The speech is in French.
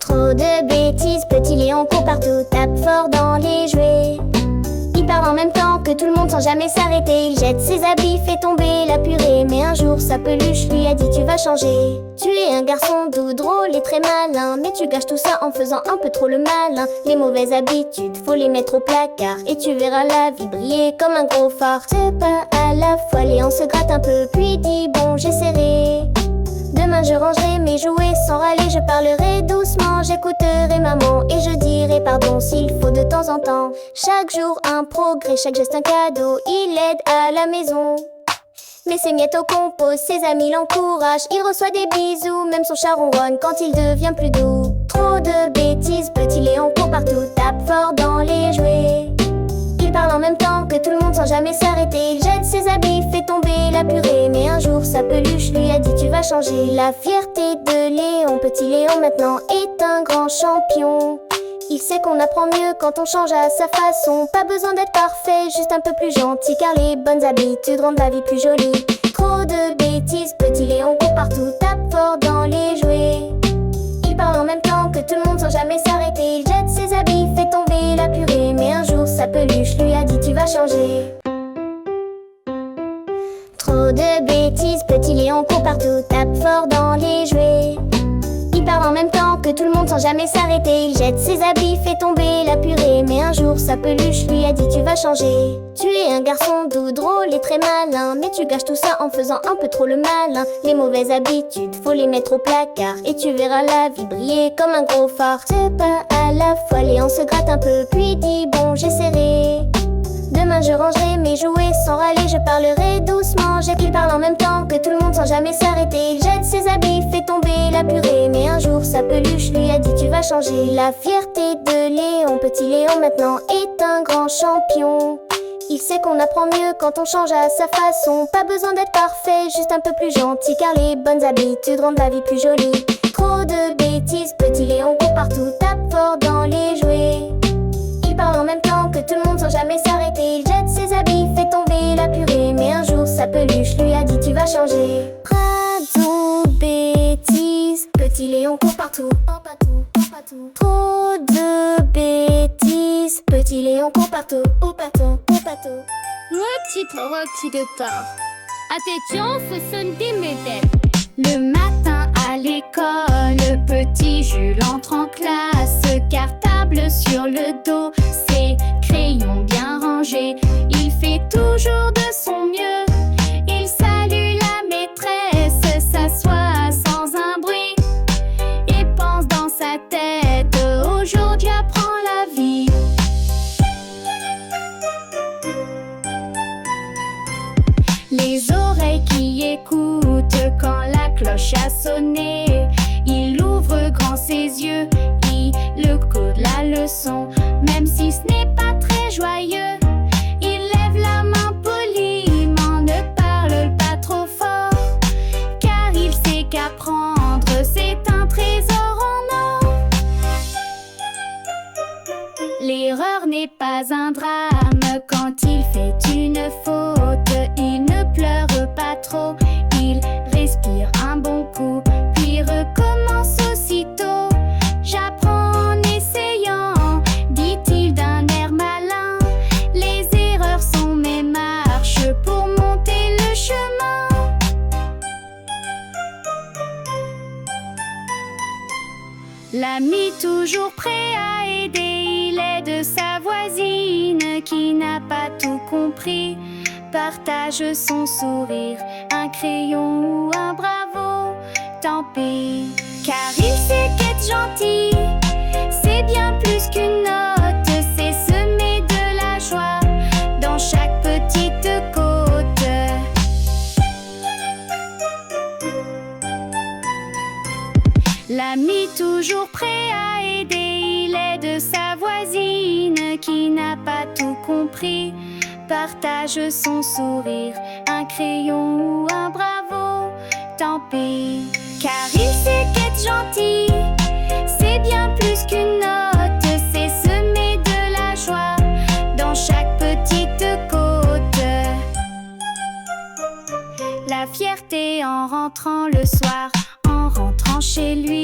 Trop de bêtises, petit Léon court partout, tape fort dans les jouets. Il parle en même temps que tout le monde sans jamais s'arrêter. Il jette ses habits, fait tomber la purée. Mais un jour sa peluche lui a dit tu vas changer. Tu es un garçon doux, drôle et très malin, mais tu gâches tout ça en faisant un peu trop le malin. Les mauvaises habitudes, faut les mettre au placard, et tu verras la vie briller comme un gros phare. Deux pas à la fois, Léon se gratte un peu, puis dit bon j'essaierai. Demain je rangerai mes jouets sans râler, je parlerai doucement, j'écouterai maman et je dirai pardon s'il faut de temps en temps. Chaque jour un progrès, chaque geste un cadeau, il aide à la maison. Mais ses miettes au compost, ses amis l'encouragent, il reçoit des bisous, même son chat ronronne quand il devient plus doux. Trop de bêtises, petit Léon court partout, tape fort dans les jouets. Il parle en même temps que tout le monde sans jamais s'arrêter. Il jette ses habits, fait tomber la purée. Mais un jour sa peluche lui a dit tu vas changer. La fierté de Léon, petit Léon maintenant est un grand champion. Il sait qu'on apprend mieux quand on change à sa façon. Pas besoin d'être parfait, juste un peu plus gentil, car les bonnes habitudes rendent la vie plus jolie. Trop de bêtises, petit Léon court partout, tape fort dans les jouets. Il parle en même temps que tout le monde sans jamais s'arrêter. Il jette ses habits, fait tomber la purée. Mais un jour sa peluche lui a dit tu vas changer. Trop de bêtises, petit Léon court partout, tape fort dans les jouets. Il parle en même temps que tout le monde sans jamais s'arrêter. Il jette ses habits, fait tomber la purée. Mais un jour sa peluche lui a dit tu vas changer. Tu es un garçon doux, drôle et très malin, mais tu gâches tout ça en faisant un peu trop le malin. Les mauvaises habitudes, faut les mettre au placard, et tu verras la vie briller comme un gros phare. Deux pas à la fois, Léon se gratte un peu, puis dit bon j'essaierai. Demain je rangerai mes jouets sans râler, je parlerai doucement. Il parle en même temps que tout le monde sans jamais s'arrêter. Il jette ses habits, fait tomber la purée. Mais un jour sa peluche lui a dit tu vas changer. La fierté de Léon, petit Léon maintenant est un grand champion. Il sait qu'on apprend mieux quand on change à sa façon. Pas besoin d'être parfait, juste un peu plus gentil, car les bonnes habitudes rendent la vie plus jolie. Trop de bêtises, petit Léon court partout, tape fort dans les jouets. Il parle en même temps que tout le monde sans jamais s'arrêter. Il jette ses habits, fait tomber la purée. Mais un jour sa peluche lui a dit tu vas changer. Trop de bêtises, petit Léon court partout, partout, partout. Trop de bêtises, petit Léon court partout, partout, partout. Petit de tard. Attention, ce sont des médailles. Le matin à l'école, le petit Jules entre en classe. Cartable sur le dos, ses crayons bien rangés. Il fait toujours de son mieux. Il salue la maîtresse, s'assoit sans un bruit et pense dans sa tête, aujourd'hui apprend la vie. Les oreilles qui écoutent quand la cloche a sonné. Il ouvre grand ses yeux, il écoute la leçon. Même si ce n'est pas très joyeux, il lève la main poliment, ne parle pas trop fort, car il sait qu'apprendre c'est un trésor en or. L'erreur n'est pas un drame quand il fait une faute. Il ne pleure pas trop, il respire un bon coup, puis recommence aussitôt. J'apprends en essayant, dit-il d'un air malin. Les erreurs sont mes marches pour monter le chemin. L'ami toujours prêt à aider, il aide sa voisine qui n'a pas tout compris. Partage son sourire, un crayon ou un bravo, tant pis. Car il sait qu'être gentil, c'est bien plus qu'une note, c'est semer de la joie dans chaque petite côte. L'ami toujours prêt à aider, il aide sa voisine qui n'a pas tout compris. Partage son sourire, un crayon ou un bravo, tant pis. Car il sait qu'être gentil, c'est bien plus qu'une note, c'est semer de la joie dans chaque petite côte. La fierté en rentrant le soir, en rentrant chez lui.